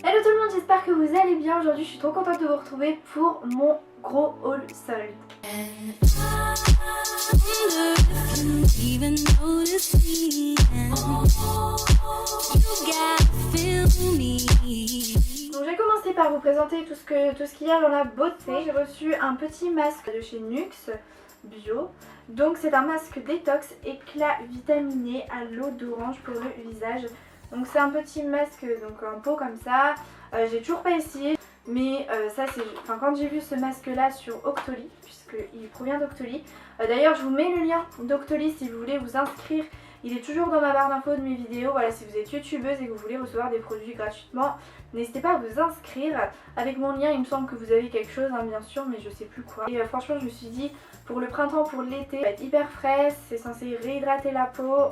Hello tout le monde, j'espère que vous allez bien. Aujourd'hui je suis trop contente de vous retrouver pour mon gros haul solde. Donc je vais commencer par vous présenter tout ce qu'il y a dans la beauté. J'ai reçu un petit masque de chez NYX bio. Donc c'est un masque détox éclat vitaminé à l'eau d'orange pour le visage. Donc c'est un petit masque donc en pot comme ça. J'ai toujours pas essayé, mais ça c'est, quand j'ai vu ce masque là sur Octoly, puisqu'il provient d'Octoly. D'ailleurs je vous mets le lien d'Octoly si vous voulez vous inscrire. Il est toujours dans ma barre d'infos de mes vidéos. Voilà, si vous êtes youtubeuse et que vous voulez recevoir des produits gratuitement, n'hésitez pas à vous inscrire. Avec mon lien, il me semble que vous avez quelque chose, hein, bien sûr, mais je sais plus quoi. Et franchement, je me suis dit, pour le printemps, pour l'été, ça va être hyper frais. C'est censé réhydrater la peau,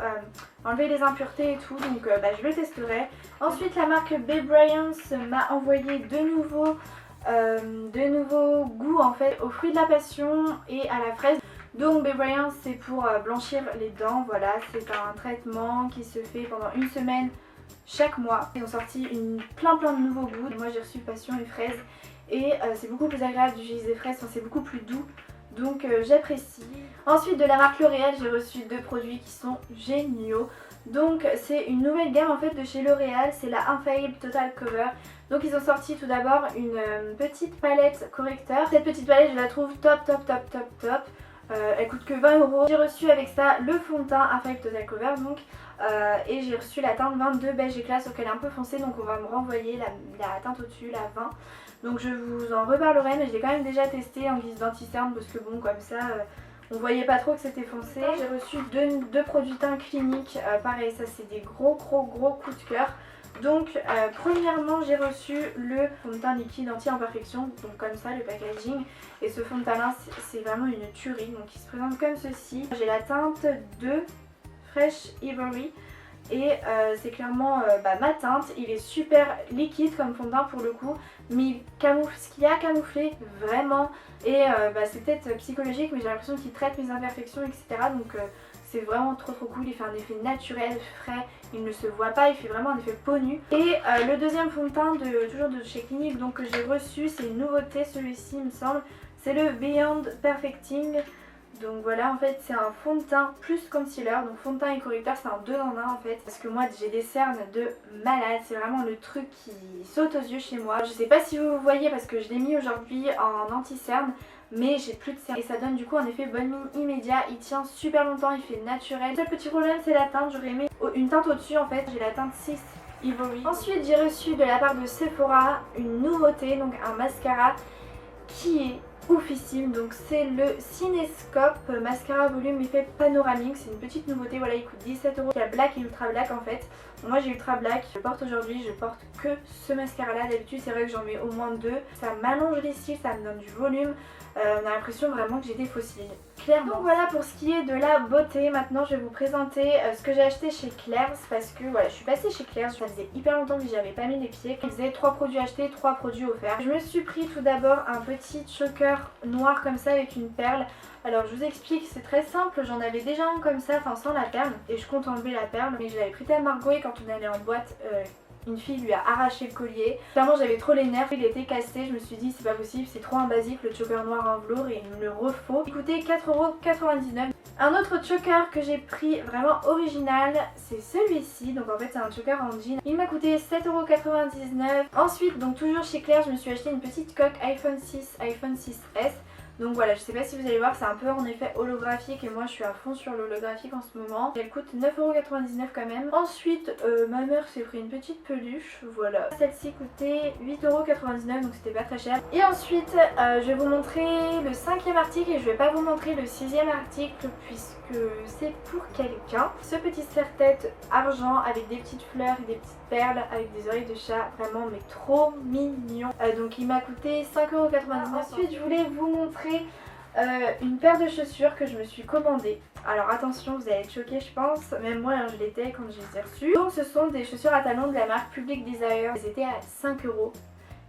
enlever les impuretés et tout. Donc je le testerai. Ensuite, la marque Babe Bryant m'a envoyé de nouveaux goûts en fait, aux fruits de la passion et à la fraise. Donc Babe Bryant c'est pour blanchir les dents, voilà, c'est un traitement qui se fait pendant une semaine chaque mois. Ils ont sorti plein de nouveaux goûts. Moi j'ai reçu passion et fraise et c'est beaucoup plus agréable d'utiliser des fraises, c'est beaucoup plus doux. Donc j'apprécie. Ensuite de la marque L'Oréal j'ai reçu deux produits qui sont géniaux. Donc c'est une nouvelle gamme en fait de chez L'Oréal, c'est la Infallible Total Cover. Donc ils ont sorti tout d'abord une petite palette correcteur. Cette petite palette je la trouve top. Elle coûte que 20 €. J'ai reçu avec ça le fond de teint Infallible Total Cover donc, et j'ai reçu la teinte 22 beige éclat sauf qu'elle est un peu foncée donc on va me renvoyer la teinte au dessus, la 20. Donc je vous en reparlerai mais je l'ai quand même déjà testé en guise d'anti-cerne parce que bon comme ça on voyait pas trop que c'était foncé. J'ai reçu deux produits teints cliniques, pareil ça c'est des gros coups de cœur. Donc premièrement j'ai reçu le fond de teint liquide anti-imperfection, donc comme ça le packaging, et ce fond de teint là c'est vraiment une tuerie, donc il se présente comme ceci. J'ai la teinte 2 Fresh Ivory et c'est clairement ma teinte, il est super liquide comme fond de teint pour le coup, mais il camoufle ce qu'il y a à camoufler vraiment et c'est peut-être psychologique mais j'ai l'impression qu'il traite mes imperfections etc. Donc c'est vraiment trop cool, il fait un effet naturel, frais, il ne se voit pas, il fait vraiment un effet peau nue. Et le deuxième fond de teint toujours de chez Clinique donc, que j'ai reçu, c'est une nouveauté celui-ci il me semble, c'est le Beyond Perfecting. Donc voilà en fait c'est un fond de teint plus concealer, donc fond de teint et correcteur c'est un 2 en 1 en fait. Parce que moi j'ai des cernes de malade, c'est vraiment le truc qui saute aux yeux chez moi. Je sais pas si vous voyez parce que je l'ai mis aujourd'hui en anti-cerne. Mais j'ai plus de cernes et ça donne du coup un effet bonne mine immédiat, il tient super longtemps, il fait naturel. Le seul petit problème c'est la teinte, j'aurais aimé une teinte au dessus en fait, j'ai la teinte 6 Ivory. Ensuite j'ai reçu de la part de Sephora une nouveauté, donc un mascara qui est oufissime, donc c'est le Cinescope mascara volume effet panoramique, c'est une petite nouveauté, voilà il coûte 17 €. Il y a black et ultra black en fait. Moi j'ai ultra black, je porte aujourd'hui, je porte que ce mascara là, d'habitude c'est vrai que j'en mets au moins deux, ça m'allonge les cils, ça me donne du volume, on a l'impression vraiment que j'ai des fossiles, clairement. Donc voilà pour ce qui est de la beauté. Maintenant je vais vous présenter ce que j'ai acheté chez Claire's parce que voilà je suis passée chez Claire's, ça faisait hyper longtemps que j'y avais pas mis les pieds. Ils faisaient 3 produits achetés, 3 produits offerts. Je me suis pris tout d'abord un petit choker noir comme ça avec une perle. Alors je vous explique, c'est très simple, j'en avais déjà un comme ça, enfin sans la perle, et je compte enlever la perle, mais je l'avais prêté à Margot et quand on est allé en boîte, une fille lui a arraché le collier. Clairement j'avais trop les nerfs, il était cassé, je me suis dit c'est pas possible, c'est trop invasif le choker noir en velours et il me le refaut. Il coûtait 4,99 €. Un autre choker que j'ai pris vraiment original, c'est celui-ci, donc en fait c'est un choker en jean. Il m'a coûté 7,99 €. Ensuite, donc toujours chez Claire, je me suis acheté une petite coque iPhone 6, iPhone 6S. Donc voilà, je sais pas si vous allez voir, c'est un peu en effet holographique et moi je suis à fond sur l'holographique en ce moment. Elle coûte 9,99 € quand même. Ensuite, ma mère s'est pris une petite peluche, voilà. Celle-ci coûtait 8,99 € donc c'était pas très cher. Et ensuite, je vais vous montrer le 5e article et je vais pas vous montrer le 6e article puisque c'est pour quelqu'un. Ce petit serre-tête argent avec des petites fleurs et des petites perles avec des oreilles de chat, vraiment mais trop mignon. Donc il m'a coûté 5,99 €. Ensuite, je voulais vous montrer une paire de chaussures que je me suis commandée. Alors attention, vous allez être choqués je pense, même moi je l'étais quand je les ai reçues. Donc ce sont des chaussures à talons de la marque Public Desire. Elles étaient à 5 €.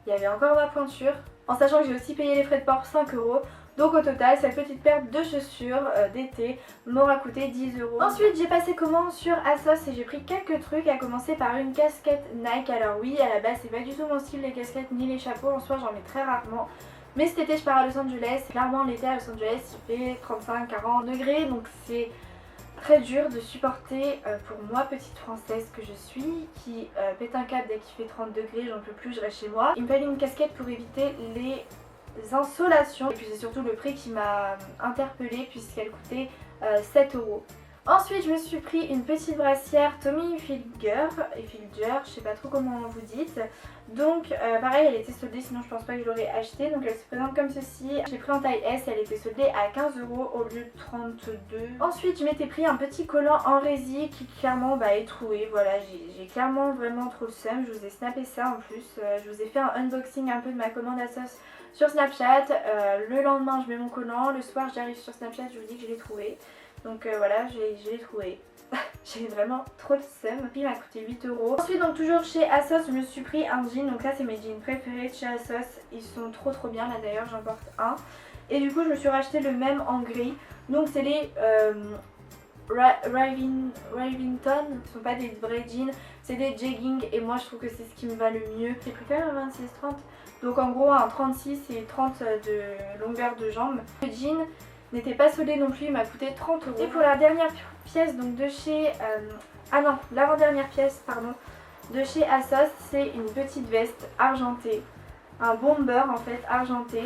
Il y avait encore ma pointure, en sachant que j'ai aussi payé les frais de port 5 €. Donc au total cette petite paire de chaussures d'été m'aura coûté 10 €. Ensuite j'ai passé commande sur ASOS et j'ai pris quelques trucs, à commencer par une casquette Nike. Alors oui, à la base c'est pas du tout mon style les casquettes ni les chapeaux, en soi j'en mets très rarement. Mais cet été je pars à Los Angeles, clairement l'été à Los Angeles il fait 35-40 degrés, donc c'est très dur de supporter pour moi, petite française que je suis, qui pète un câble dès qu'il fait 30 degrés, j'en peux plus, je reste chez moi. Il me fallait une casquette pour éviter les insolations et puis c'est surtout le prix qui m'a interpellée puisqu'elle coûtait 7 €. Ensuite je me suis pris une petite brassière Tommy Hilfiger, je sais pas trop comment vous dites. Donc pareil elle était soldée, sinon je pense pas que je l'aurais achetée. Donc elle se présente comme ceci. J'ai pris en taille S, elle était soldée à 15 € au lieu de 32. Ensuite je m'étais pris un petit collant en résille qui clairement est troué. Voilà, j'ai clairement vraiment trop le seum. Je vous ai snappé ça en plus. Je vous ai fait un unboxing un peu de ma commande ASOS sur Snapchat. Le lendemain je mets mon collant, le soir j'arrive sur Snapchat, je vous dis que je l'ai trouvé. Donc voilà, je l'ai trouvé. J'ai vraiment trop le seum. Il m'a coûté 8 €. Ensuite donc toujours chez ASOS je me suis pris un jean. Donc ça c'est mes jeans préférés de chez ASOS. Ils sont trop bien, là d'ailleurs j'en porte un. Et du coup je me suis racheté le même en gris. Donc c'est les Rivington. Ce sont pas des vrais jeans, c'est des jeggings. Et moi je trouve que c'est ce qui me va le mieux. J'ai pris quand même un 26-30. Donc en gros un 36 et 30 de longueur de jambe. Le jean n'était pas soldé non plus, il m'a coûté 30 €. Et pour la dernière pièce donc de chez... l'avant-dernière pièce pardon, de chez ASOS, c'est une petite veste argentée. Un bomber en fait argenté.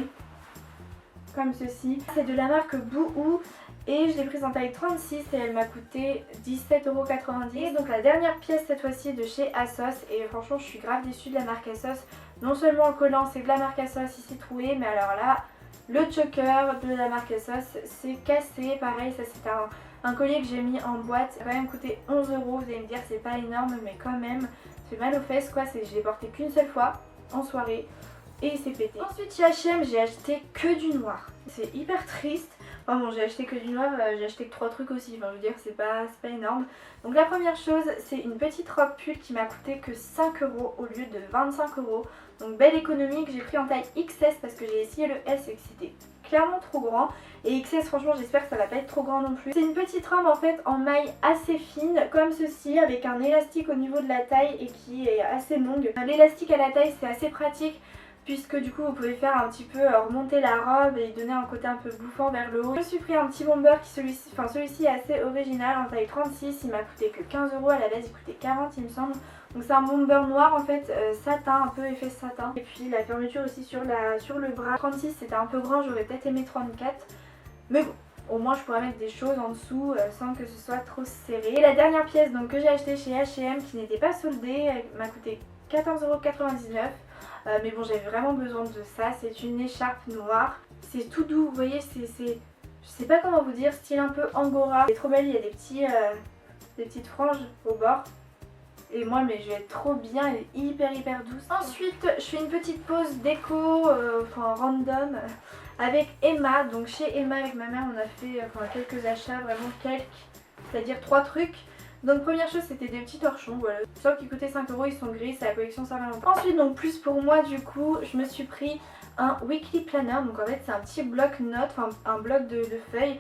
Comme ceci. C'est de la marque Boohoo. Et je l'ai prise en taille 36 et elle m'a coûté 17,90 €. Et donc la dernière pièce cette fois-ci de chez ASOS. Et franchement je suis grave déçue de la marque ASOS. Non seulement le collant c'est de la marque ASOS, il s'est troué, mais alors là... Le choker de la marque ASOS c'est cassé, pareil ça c'est un collier que j'ai mis en boîte, ça a quand même coûté 11 €, vous allez me dire c'est pas énorme mais quand même ça fait mal aux fesses quoi, je l'ai porté qu'une seule fois en soirée et il s'est pété. Ensuite chez H&M j'ai acheté que du noir, c'est hyper triste. Enfin bon j'ai acheté que du noir, j'ai acheté que 3 trucs aussi, enfin je veux dire c'est pas énorme. Donc la première chose c'est une petite robe pull qui m'a coûté que 5 € au lieu de 25 €. Donc belle économie que j'ai pris en taille XS parce que j'ai essayé le S et que c'était clairement trop grand. Et XS franchement j'espère que ça va pas être trop grand non plus. C'est une petite robe en fait en maille assez fine comme ceci avec un élastique au niveau de la taille et qui est assez longue. L'élastique à la taille c'est assez pratique puisque du coup vous pouvez faire un petit peu remonter la robe et donner un côté un peu bouffant vers le haut. Je me suis pris un petit bomber qui celui-ci est assez original en taille 36, il m'a coûté que 15 €, à la base il coûtait 40 il me semble. Donc c'est un bomber noir en fait, satin, un peu effet satin. Et puis la fermeture aussi sur le bras. 36 c'était un peu grand, j'aurais peut-être aimé 34. Mais bon, au moins je pourrais mettre des choses en dessous sans que ce soit trop serré. Et la dernière pièce donc, que j'ai achetée chez H&M qui n'était pas soldée, elle m'a coûté 14,99 €. Mais bon j'avais vraiment besoin de ça, c'est une écharpe noire. C'est tout doux, vous voyez, je sais pas comment vous dire, style un peu angora. Elle est trop belle, il y a des petites franges au bord. Et moi mais je vais être trop bien, elle est hyper douce. Ensuite je fais une petite pause déco, random avec Emma. Donc chez Emma avec ma mère on a fait quelques achats, vraiment c'est-à-dire 3 trucs. Donc première chose c'était des petits torchons, voilà. Sauf qu'ils coûtaient 5 €, ils sont gris, c'est la collection Saint-Valentin. Ensuite donc plus pour moi du coup, je me suis pris un weekly planner. Donc en fait c'est un petit bloc-notes, un bloc de feuilles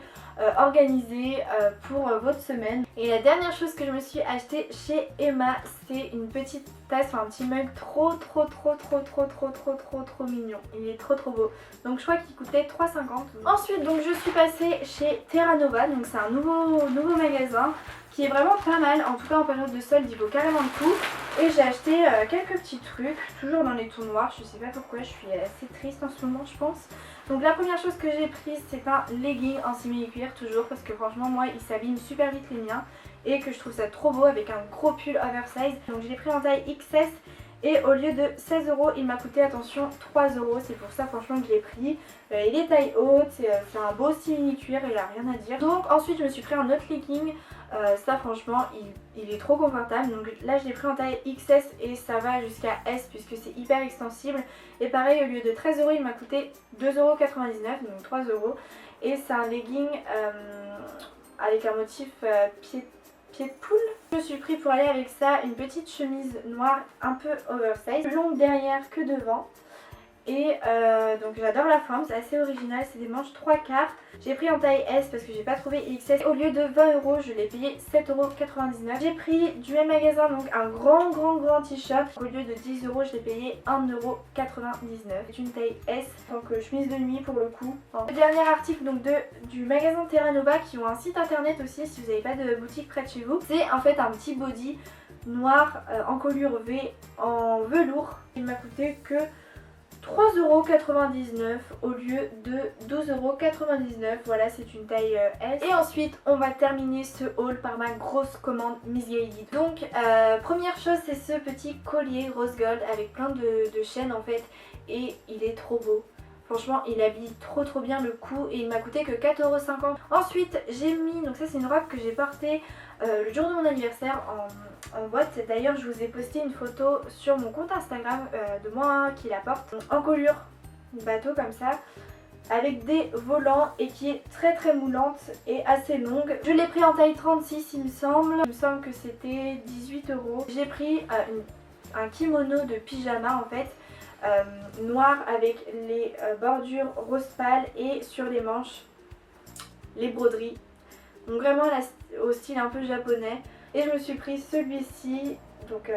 organisé pour votre semaine. Et la dernière chose que je me suis acheté chez Emma, c'est une petite tasse, un petit mug trop mignon. Il est trop beau. Donc je crois qu'il coûtait 3,50 €. Ensuite donc je suis passée chez Terra Nova, donc c'est un nouveau magasin qui est vraiment pas mal, en tout cas en période de solde il vaut carrément le coup. Et j'ai acheté quelques petits trucs, toujours dans les tons noirs, je sais pas pourquoi, je suis assez triste en ce moment je pense. Donc la première chose que j'ai prise c'est un legging en simili-cuir toujours parce que franchement moi il s'abîme super vite les miens et que je trouve ça trop beau avec un gros pull oversize. Donc je l'ai pris en taille XS et au lieu de 16 € il m'a coûté attention 3 €, c'est pour ça franchement que je l'ai pris. Il est taille haute, c'est un beau simili-cuir, il a rien à dire. Donc ensuite je me suis pris un autre legging. Ça franchement il est trop confortable. Donc là je l'ai pris en taille XS et ça va jusqu'à S puisque c'est hyper extensible. Et pareil au lieu de 13 € il m'a coûté 2,99 €, donc 3 €. Et c'est un legging avec un motif pied de poule. Je me suis pris pour aller avec ça une petite chemise noire un peu oversize, plus longue derrière que devant. Et donc j'adore la forme, c'est assez original, c'est des manches 3/4. J'ai pris en taille S parce que j'ai pas trouvé XS. Au lieu de 20 €, je l'ai payé 7,99 €. J'ai pris du même magasin donc un grand t-shirt. Au lieu de 10 €, je l'ai payé 1,99 €. C'est une taille S, donc chemise de nuit pour le coup. Le dernier article donc du magasin Terra Nova qui ont un site internet aussi si vous n'avez pas de boutique près de chez vous. C'est en fait un petit body noir en colure V en velours. Il m'a coûté que 3,99 € au lieu de 12,99 €. Voilà, c'est une taille S. Et ensuite, on va terminer ce haul par ma grosse commande Missguided. Donc, première chose, c'est ce petit collier rose gold avec plein de chaînes en fait. Et il est trop beau. Franchement, il habille trop bien le cou et il m'a coûté que 4,50 €. Ensuite, j'ai mis, donc ça c'est une robe que j'ai portée le jour de mon anniversaire en boîte. D'ailleurs, je vous ai posté une photo sur mon compte Instagram de moi qui la porte en colure bateau comme ça, avec des volants et qui est très moulante et assez longue. Je l'ai pris en taille 36 il me semble. Il me semble que c'était 18 €. J'ai pris un kimono de pyjama en fait. Noir avec les bordures rose pâle et sur les manches les broderies, donc vraiment au style un peu japonais. Et je me suis pris celui-ci, donc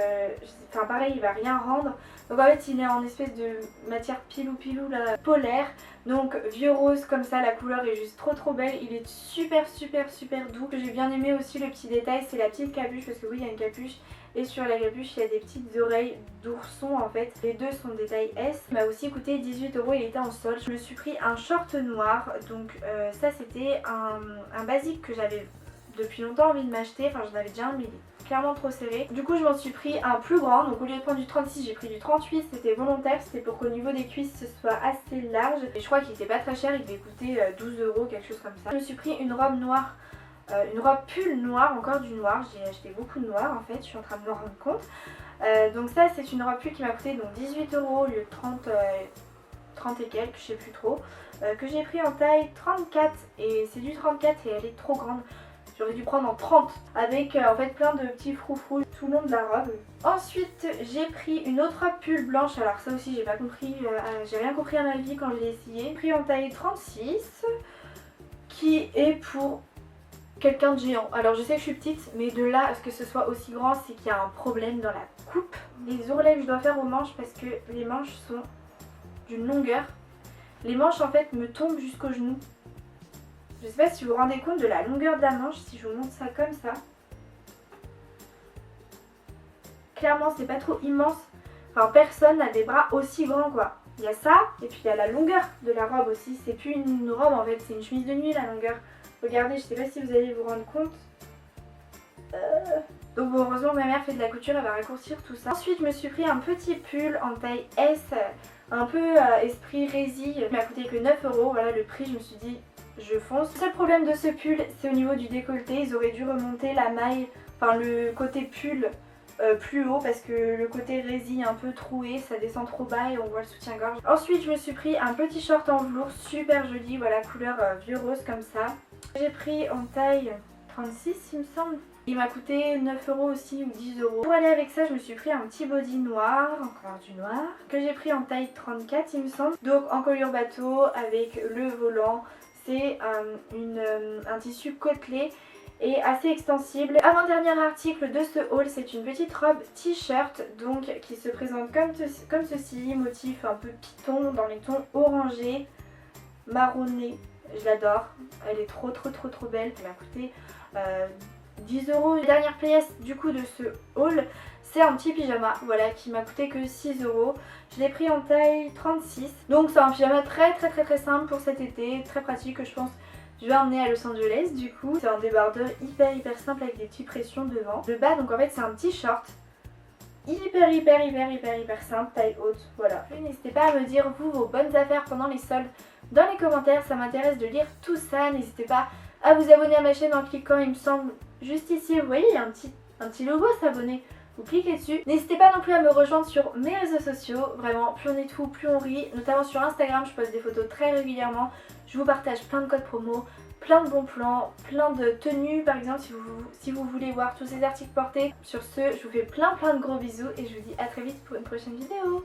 enfin pareil, il va rien rendre. Donc en fait il est en espèce de matière pilou là, polaire, donc vieux rose comme ça. La couleur est juste trop belle, il est super doux. J'ai bien aimé aussi le petit détail, c'est la petite capuche, parce que oui il y a une capuche. Et sur la capuche il y a des petites oreilles d'ourson en fait. Les deux sont des tailles S. Il m'a aussi coûté 18 €, il était en solde. Je me suis pris un short noir. Donc ça c'était un basique que j'avais depuis longtemps envie de m'acheter. Enfin j'en avais déjà un mais il est clairement trop serré. Du coup je m'en suis pris un plus grand. Donc au lieu de prendre du 36 j'ai pris du 38. C'était volontaire, c'était pour qu'au niveau des cuisses ce soit assez large. Et je crois qu'il était pas très cher, il devait coûter 12 €, quelque chose comme ça. Je me suis pris une robe noire. Une robe pull noire, encore du noir, j'ai acheté beaucoup de noir en fait, je suis en train de me rendre compte. Donc ça c'est une robe pull qui m'a coûté donc 18 € au lieu de 30 et quelques, je sais plus trop. Que j'ai pris en taille 34 et c'est du 34 et elle est trop grande. J'aurais dû prendre en 30 avec en fait plein de petits froufrous tout le long de la robe. Ensuite j'ai pris une autre robe pull blanche, alors ça aussi j'ai pas compris, j'ai rien compris à ma vie quand je l'ai essayé. J'ai pris en taille 36 qui est pour quelqu'un de géant. Alors je sais que je suis petite mais de là à ce que ce soit aussi grand c'est qu'il y a un problème dans la coupe. Les ourlets que je dois faire aux manches parce que les manches sont d'une longueur. Les manches en fait me tombent jusqu'au genou. Je sais pas si vous vous rendez compte de la longueur de la manche si je vous montre ça comme ça. Clairement c'est pas trop immense. Enfin personne n'a des bras aussi grands quoi. Il y a ça et puis il y a la longueur de la robe aussi. C'est plus une robe en fait, c'est une chemise de nuit la longueur. Regardez, je sais pas si vous allez vous rendre compte. Donc bon, heureusement ma mère fait de la couture, elle va raccourcir tout ça. Ensuite je me suis pris un petit pull en taille S, un peu esprit résille. Il m'a coûté que 9 €, voilà le prix, je me suis dit je fonce. Le seul problème de ce pull c'est au niveau du décolleté, ils auraient dû remonter la maille, enfin le côté pull plus haut parce que le côté résille un peu troué, ça descend trop bas et on voit le soutien-gorge. Ensuite je me suis pris un petit short en velours super joli, voilà couleur vieux rose comme ça. J'ai pris en taille 36 il me semble. Il m'a coûté 9 € aussi ou 10 €. Pour aller avec ça je me suis pris un petit body noir, encore du noir, que j'ai pris en taille 34 il me semble. Donc en colure bateau avec le volant. C'est un tissu côtelé et assez extensible. Avant-dernier article de ce haul, c'est une petite robe t-shirt donc qui se présente comme ceci, motif un peu python dans les tons orangés, marronné. Je l'adore, elle est trop belle. Elle m'a coûté 10 €. La dernière pièce du coup de ce haul, c'est un petit pyjama, voilà, qui m'a coûté que 6 €. Je l'ai pris en taille 36. Donc c'est un pyjama très simple pour cet été, très pratique que je pense je vais emmener à Los Angeles du coup. C'est un débardeur hyper simple avec des petites pressions devant. Le bas donc en fait c'est un petit short hyper simple, taille haute, voilà. N'hésitez pas à me dire vous vos bonnes affaires pendant les soldes dans les commentaires, ça m'intéresse de lire tout ça. N'hésitez pas à vous abonner à ma chaîne en cliquant, il me semble, juste ici, vous voyez il y a un petit logo s'abonner. Vous cliquez dessus. N'hésitez pas non plus à me rejoindre sur mes réseaux sociaux. Vraiment, plus on est fou, plus on rit. Notamment sur Instagram, je poste des photos très régulièrement. Je vous partage plein de codes promo, plein de bons plans, plein de tenues par exemple si vous voulez voir tous ces articles portés. Sur ce, je vous fais plein de gros bisous et je vous dis à très vite pour une prochaine vidéo.